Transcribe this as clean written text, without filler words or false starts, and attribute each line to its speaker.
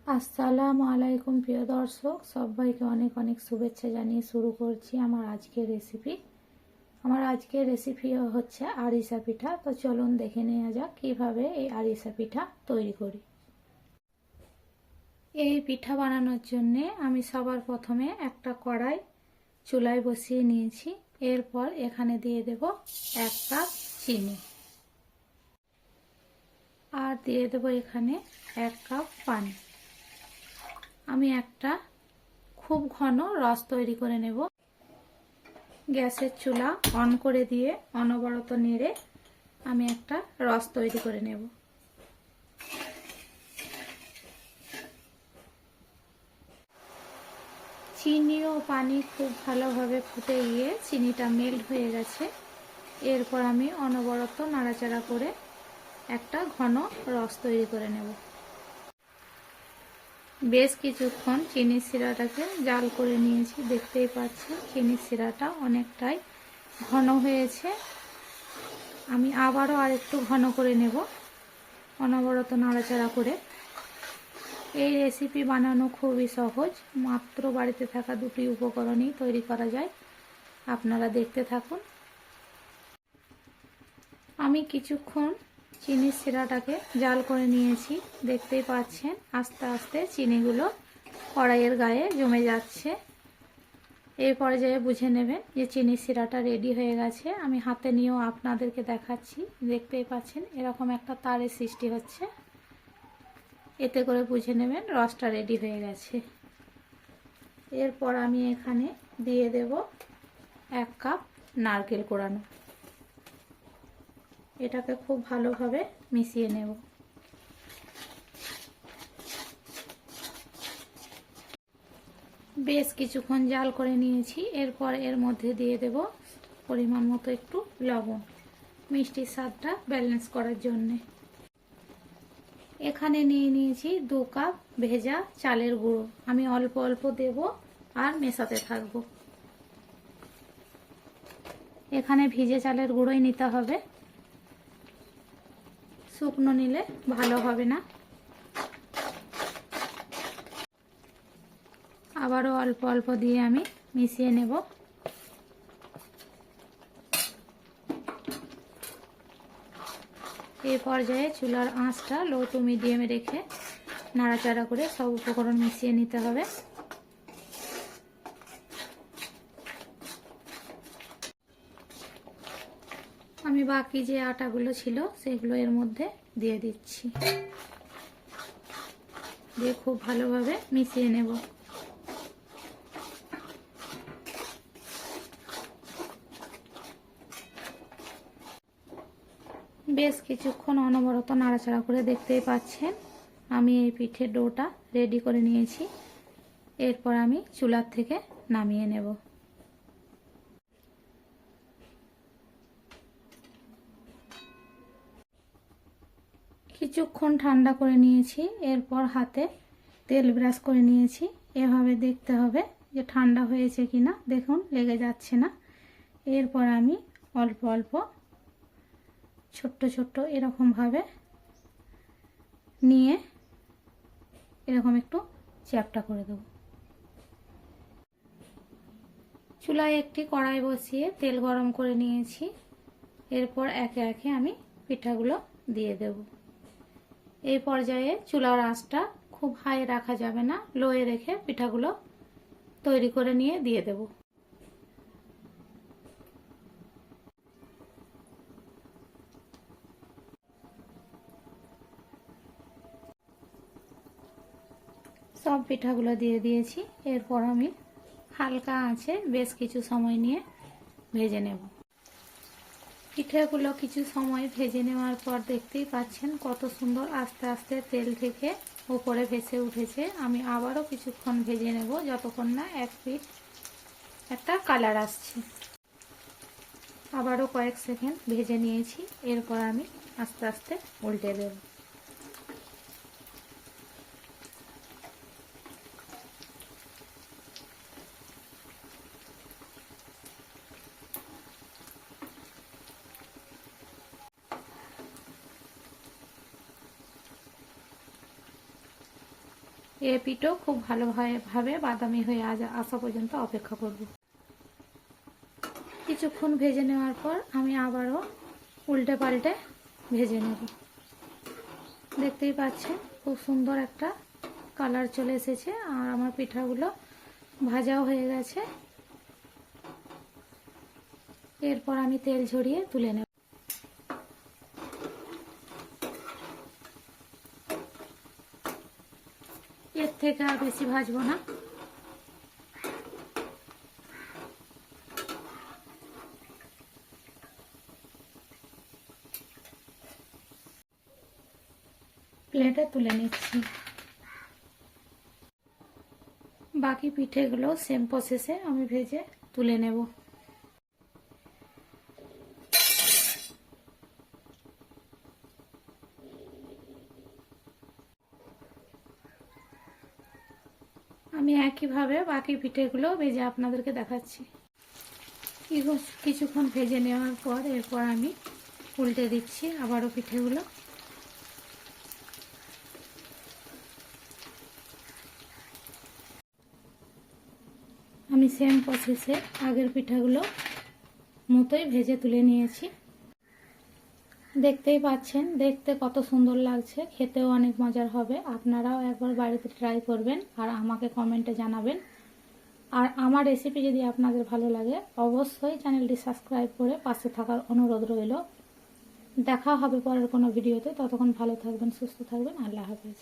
Speaker 1: আসসালামু আলাইকুম প্রিয় দর্শক, সবাইকে অনেক অনেক শুভেচ্ছা জানিয়ে শুরু করছি আমার আজকের রেসিপি। আমার আজকের রেসিপি হচ্ছে আরিসা পিঠা। তো চলুন দেখে নেওয়া যাক কীভাবে এই আরিসা পিঠা তৈরি করি। এই পিঠা বানানোর জন্যে আমি সবার প্রথমে একটা কড়াই চুলায় বসিয়ে নিয়েছি। এরপর এখানে দিয়ে দেব 1 কাপ চিনি, আর দিয়ে দেব এখানে 1 কাপ পানি। আমি একটা খুব ঘন রস তৈরি করে নেব। গ্যাসের চুলা অন করে দিয়ে অনবরত নেড়ে আমি একটা রস তৈরি করে নেব। চিনি ও পানি খুব ভালোভাবে ফুটে গিয়ে চিনিটা মেল্ট হয়ে গেছে। এরপর আমি অনবরত নাড়াচাড়া করে একটা ঘন রস তৈরি করে নেব। বেশ কিছুক্ষণ চিনির শিরাটাকে জাল করে নিয়েছি। দেখতেই পাচ্ছি চিনির শিরাটা অনেকটাই ঘন হয়েছে। আমি আবারও আরেকটু ঘন করে নেব অনবরত নাড়াচাড়া করে। এই রেসিপি বানানো খুবই সহজ, মাত্র বাড়িতে থাকা দুটি উপকরণেই তৈরি করা যায়। আপনারা দেখতে থাকুন। আমি কিছুক্ষণ চিনির শিরাটাকে জাল করে নিয়েছি। দেখতেই পাচ্ছেন আস্তে আস্তে চিনিগুলো কড়াইয়ের গায়ে জমে যাচ্ছে। এই পর্যায়ে বুঝে নেবেন যে চিনির শিরাটা রেডি হয়ে গেছে। আমি হাতে নিয়েও আপনাদেরকে দেখাচ্ছি। দেখতেই পাচ্ছেন এরকম একটা তারের সৃষ্টি হচ্ছে। এতে করে বুঝে নেবেন রসটা রেডি হয়ে গেছে। এরপর আমি এখানে দিয়ে দেব 1 কাপ নারকেল কোড়ানো। এটাকে খুব ভালোভাবে মিশিয়ে নেব। বেশ কিছুক্ষণ জাল করে নিয়েছি। এরপর এর মধ্যে দিয়ে দেব পরিমাণ মতো একটু লবণ, মিষ্টির স্বাদটা ব্যালেন্স করার জন্যে। এখানে নিয়ে নিয়েছি 2 কাপ ভেজা চালের গুঁড়ো। আমি অল্প অল্প দেব আর মেশাতে থাকবো। এখানে ভিজে চালের গুঁড়োই নিতে হবে, শুকনো নিলে ভালো হবে না। আবারও অল্প অল্প দিয়ে আমি মিশিয়ে নেব। এই পর্যায়ে চুলার আঁচটা লো টু মিডিয়ামে রেখে নাড়াচাড়া করে সব উপকরণ মিশিয়ে নিতে হবে। আমি বাকি যে আটাগুলো ছিল সেগুলো এর মধ্যে দিয়ে দিচ্ছি, দিয়ে খুব ভালোভাবে মিশিয়ে নেব। বেশ কিছুক্ষণ অনবরত নাড়াচাড়া করে দেখতেই পাচ্ছেন আমি এই পিঠের ডোটা রেডি করে নিয়েছি। এরপর আমি চুলার থেকে নামিয়ে নেব। কিছুক্ষণ ঠান্ডা করে নিয়েছি। এরপর হাতে তেল ব্রাশ করে নিয়েছি। এভাবে দেখতে হবে যে ঠান্ডা হয়েছে কিনা। দেখুন লেগে যাচ্ছে না। এরপর আমি অল্প অল্প ছোট্ট ছোট্ট এরকমভাবে নিয়ে এরকম একটু চ্যাপ্টা করে দেব। চুলায় একটি কড়াই বসিয়ে তেল গরম করে নিয়েছি। এরপর একে একে আমি পিঠাগুলো দিয়ে দেব। এই পর্যায়ে চুলার আঁচটা খুব হাই রাখা যাবে না, লোয়ে রেখে পিঠাগুলো তৈরি করে নিয়ে দিয়ে দেব। সব পিঠাগুলো দিয়ে দিয়েছি। এরপর আমি হালকা আঁচে বেশ কিছু সময় নিয়ে ভেজে নেব। পিঠাগুলো কিছু সময় ভেজে নেওয়ার পর দেখতেই পাচ্ছেন কত সুন্দর আস্তে আস্তে তেল থেকে উপরে ভেসে উঠেছে। আমি আবারও কিছুক্ষণ ভেজে নেব যতক্ষণ না এক পিঠ একটা কালার আসছে। আবারও কয়েক সেকেন্ড ভেজে নিয়েছি। এরপর আমি আস্তে আস্তে উল্টে দেব। এ পিঠও খুব ভালোভাবে বাদামি হয়ে আসা পর্যন্ত অপেক্ষা করব। কিছুক্ষণ ভেজে নেওয়ার পর আমি আবারও উল্টে পাল্টে ভেজে নেব। দেখতেই পাচ্ছেন খুব সুন্দর একটা কালার চলে এসেছে আর আমার পিঠাগুলো ভাজাও হয়ে গেছে। এরপর আমি তেল ঝরিয়ে তুলে নেব। এর থেকে আর বেশি ভাজবো না। প্লেটে তুলে নিচ্ছি। বাকি পিঠেগুলো সেম প্রসেসে আমি ভেজে তুলে নেব। আমি একইভাবে বাকি পিঠেগুলো ভেজে আপনাদেরকে দেখাচ্ছি। কিছুক্ষণ ভেজে নেওয়ার পর এরপর আমি উল্টে দিচ্ছি আবারও পিঠেগুলো। আমি সেম প্রসেসে আগের পিঠাগুলো মতোই ভেজে তুলে নিয়েছি। দেখতেই পাচ্ছেন দেখতে কত সুন্দর লাগছে, খেতেও অনেক মজার হবে। আপনারাও একবার বাড়িতে ট্রাই করবেন আর আমাকে কমেন্টে জানাবেন। আর আমার রেসিপি যদি আপনাদের ভালো লাগে অবশ্যই চ্যানেলটি সাবস্ক্রাইব করে পাশে থাকার অনুরোধ রইল। দেখা হবে পরের কোনো ভিডিওতে। ততক্ষণ ভালো থাকবেন, সুস্থ থাকবেন। আল্লাহ হাফেজ।